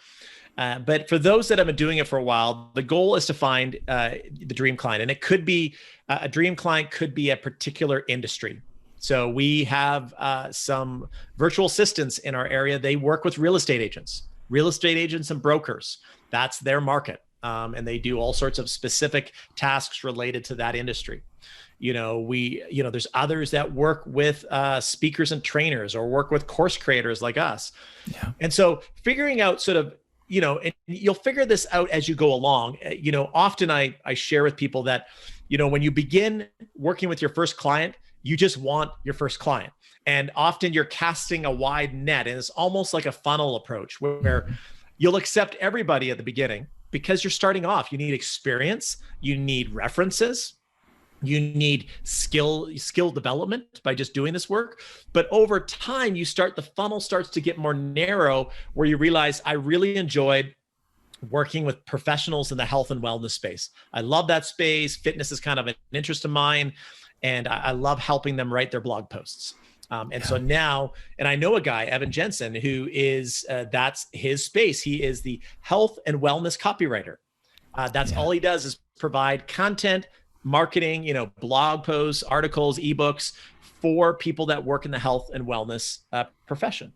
But for those that have been doing it for a while, the goal is to find the dream client. And it could be a dream client could be a particular industry. So we have some virtual assistants in our area. They work with real estate agents and brokers. That's their market. And they do all sorts of specific tasks related to that industry. There's others that work with speakers and trainers or work with course creators like us. Yeah. And so figuring out sort of, and you'll figure this out as you go along. Often I share with people that, when you begin working with your first client, you just want your first client. And often you're casting a wide net, and it's almost like a funnel approach where you'll accept everybody at the beginning because you're starting off. You need experience, you need references, you need skill development by just doing this work. But over time, the funnel starts to get more narrow, where you realize I really enjoyed working with professionals in the health and wellness space. I love that space. Fitness is kind of an interest of mine. And I love helping them write their blog posts. So now, and I know a guy, Evan Jensen, who is, that's his space. He is the health and wellness copywriter. All he does is provide content, marketing, blog posts, articles, ebooks for people that work in the health and wellness profession.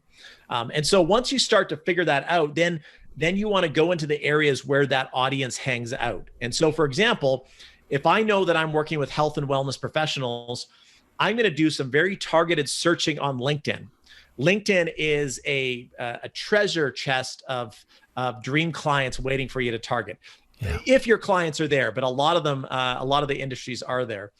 And so once you start to figure that out, then you want to go into the areas where that audience hangs out. And so, for example, if I know that I'm working with health and wellness professionals, I'm going to do some very targeted searching on LinkedIn. LinkedIn is a treasure chest of dream clients waiting for you to target. Yeah. If your clients are there, but a lot of them, a lot of the industries are there.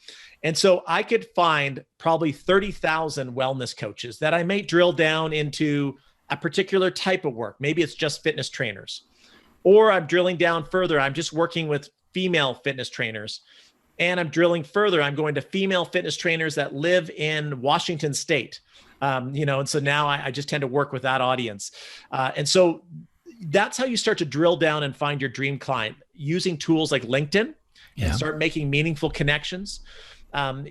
And so I could find probably 30,000 wellness coaches that I may drill down into a particular type of work. Maybe it's just fitness trainers, or I'm drilling down further. I'm just working with female fitness trainers, and I'm drilling further. I'm going to female fitness trainers that live in Washington State. And so now I just tend to work with that audience. And so that's how you start to drill down and find your dream client, using tools like LinkedIn, and start making meaningful connections.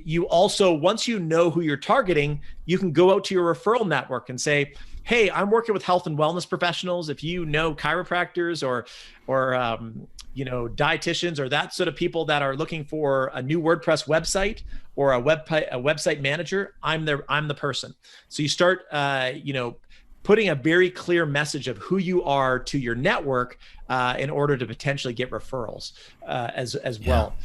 You also, once you know who you're targeting, you can go out to your referral network and say, hey, I'm working with health and wellness professionals. If you know chiropractors or dietitians or that sort of people that are looking for a new WordPress website or a website manager, I'm the person. So you start, putting a very clear message of who you are to your network in order to potentially get referrals as well.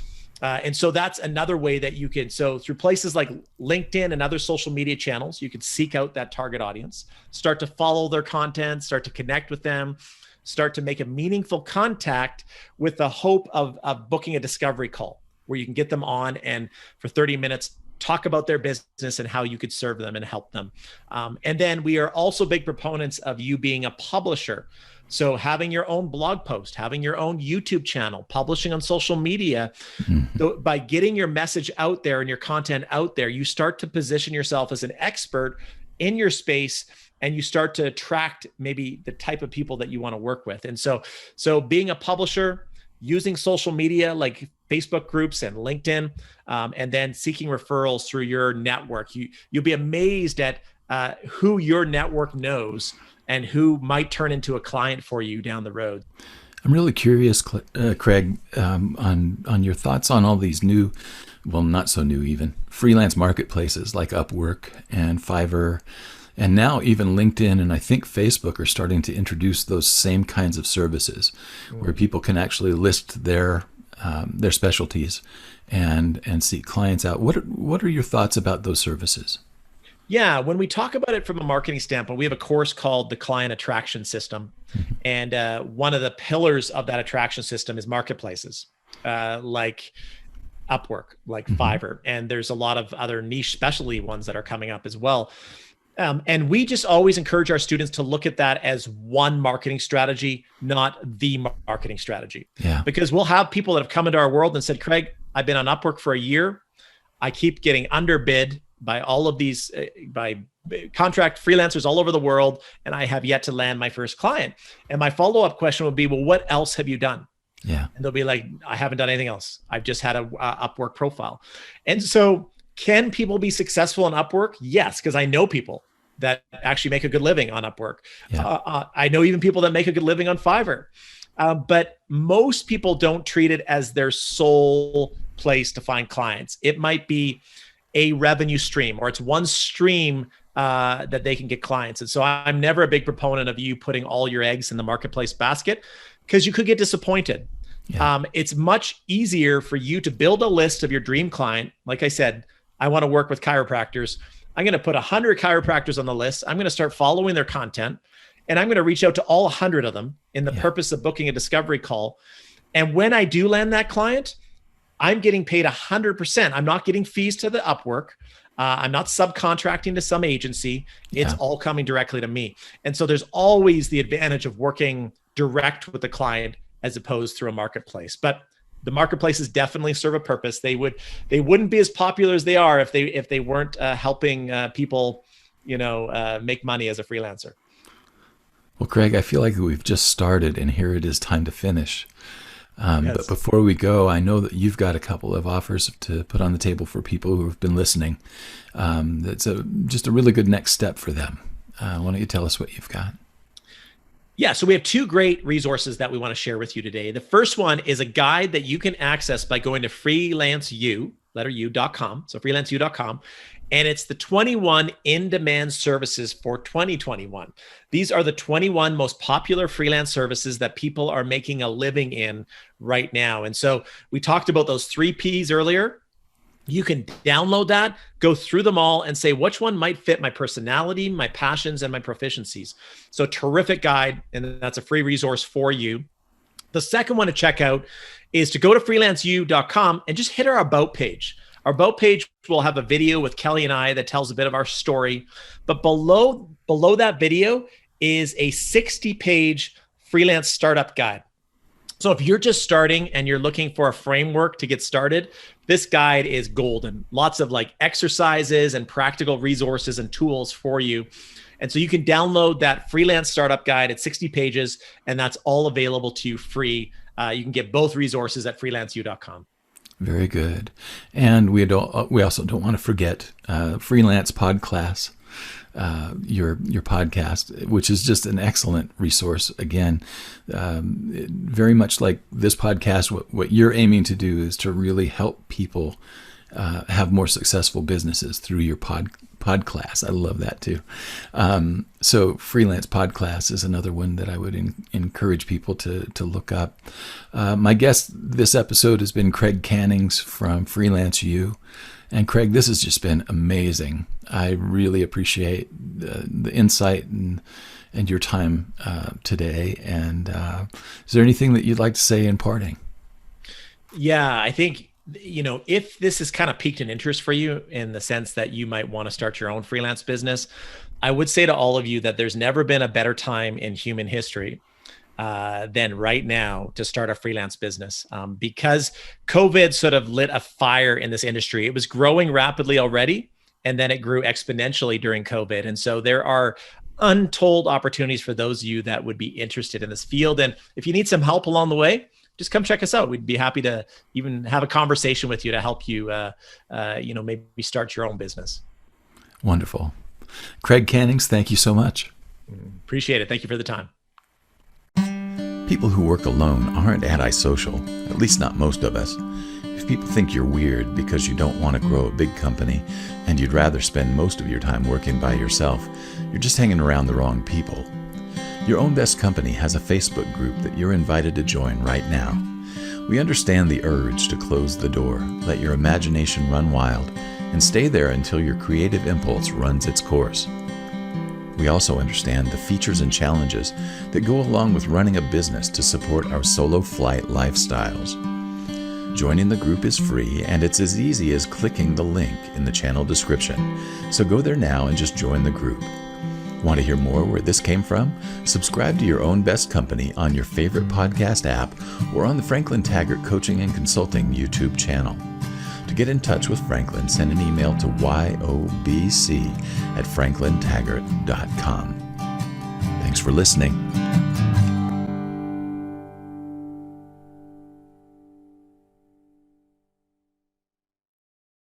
And so that's another way that you can, so through places like LinkedIn and other social media channels, you can seek out that target audience, start to follow their content, start to connect with them, start to make a meaningful contact with the hope of booking a discovery call where you can get them on and for 30 minutes, talk about their business and how you could serve them and help them. And then we are also big proponents of you being a publisher. So having your own blog post, having your own YouTube channel, publishing on social media, by getting your message out there and your content out there, you start to position yourself as an expert in your space, and you start to attract maybe the type of people that you want to work with. And so being a publisher, using social media like Facebook groups and LinkedIn, and then seeking referrals through your network, you'll be amazed at who your network knows and who might turn into a client for you down the road. I'm really curious, Craig, on your thoughts on all these new, well, not so new even, freelance marketplaces like Upwork and Fiverr, and now even LinkedIn and I think Facebook are starting to introduce those same kinds of services where people can actually list their specialties and seek clients out. What are your thoughts about those services? Yeah, when we talk about it from a marketing standpoint, we have a course called the Client Attraction System. And one of the pillars of that attraction system is marketplaces like Upwork, like Fiverr. And there's a lot of other niche specialty ones that are coming up as well. And we just always encourage our students to look at that as one marketing strategy, not the marketing strategy. Yeah. Because we'll have people that have come into our world and said, Craig, I've been on Upwork for a year. I keep getting underbid by all of these, by contract freelancers all over the world, and I have yet to land my first client. And my follow-up question would be, well, what else have you done? Yeah. And they'll be like, I haven't done anything else. I've just had a Upwork profile. And so can people be successful on Upwork? Yes, because I know people that actually make a good living on Upwork. Yeah. I know even people that make a good living on Fiverr. But most people don't treat it as their sole place to find clients. It might be a revenue stream, or it's one stream that they can get clients. And so I'm never a big proponent of you putting all your eggs in the marketplace basket, because you could get disappointed. Yeah. It's much easier for you to build a list of your dream client. Like I said, I want to work with chiropractors. I'm going to put 100 chiropractors on the list. I'm going to start following their content, and I'm going to reach out to all 100 of them in the purpose of booking a discovery call. And when I do land that client, I'm getting paid 100%. I'm not getting fees to the Upwork. I'm not subcontracting to some agency. It's all coming directly to me. And so there's always the advantage of working direct with the client as opposed through a marketplace. But the marketplaces definitely serve a purpose. They wouldn't be as popular as they are if they weren't helping people, make money as a freelancer. Well, Craig, I feel like we've just started, and here it is time to finish. But before we go, I know that you've got a couple of offers to put on the table for people who have been listening. That's just a really good next step for them. Why don't you tell us what you've got? Yeah, so we have two great resources that we want to share with you today. The first one is a guide that you can access by going to FreelanceU, letter U.com, so FreelanceU.com. And it's the 21 in-demand services for 2021. These are the 21 most popular freelance services that people are making a living in right now. And so we talked about those 3 Ps earlier. You can download that, go through them all, and say which one might fit my personality, my passions, and my proficiencies. So terrific guide, and that's a free resource for you. The second one to check out is to go to freelanceu.com and just hit our About page. Our About page will have a video with Kelly and I that tells a bit of our story. But below that video is a 60-page freelance startup guide. So if you're just starting and you're looking for a framework to get started, this guide is golden. Lots of like exercises and practical resources and tools for you. And so you can download that freelance startup guide at 60 pages, and that's all available to you free. You can get both resources at freelanceu.com. Very good. And we also don't want to forget Freelance Podcast, your podcast, which is just an excellent resource. Again, very much like this podcast, what you're aiming to do is to really help people have more successful businesses through your podcast. I love that too. So Freelance Podcast is another one that I would encourage people to look up. My guest this episode has been Craig Cannings from FreelanceU. And Craig, this has just been amazing. I really appreciate the insight and your time today. And is there anything that you'd like to say in parting? Yeah, I think, if this has kind of piqued an interest for you in the sense that you might want to start your own freelance business, I would say to all of you that there's never been a better time in human history than right now to start a freelance business, because COVID sort of lit a fire in this industry. It was growing rapidly already, and then it grew exponentially during COVID. And so there are untold opportunities for those of you that would be interested in this field. And if you need some help along the way, just come check us out. We'd be happy to even have a conversation with you to help you, maybe start your own business. Wonderful. Craig Cannings, thank you so much. Appreciate it. Thank you for the time. People who work alone aren't antisocial, at least not most of us. If people think you're weird because you don't want to grow a big company and you'd rather spend most of your time working by yourself, you're just hanging around the wrong people. Your Own Best Company has a Facebook group that you're invited to join right now. We understand the urge to close the door, let your imagination run wild, and stay there until your creative impulse runs its course. We also understand the features and challenges that go along with running a business to support our solo flight lifestyles. Joining the group is free, and it's as easy as clicking the link in the channel description. So go there now and just join the group. Want to hear more where this came from? Subscribe to Your Own Best Company on your favorite podcast app or on the Franklin Taggart Coaching and Consulting YouTube channel. To get in touch with Franklin, send an email to yobc@franklintaggart.com. Thanks for listening.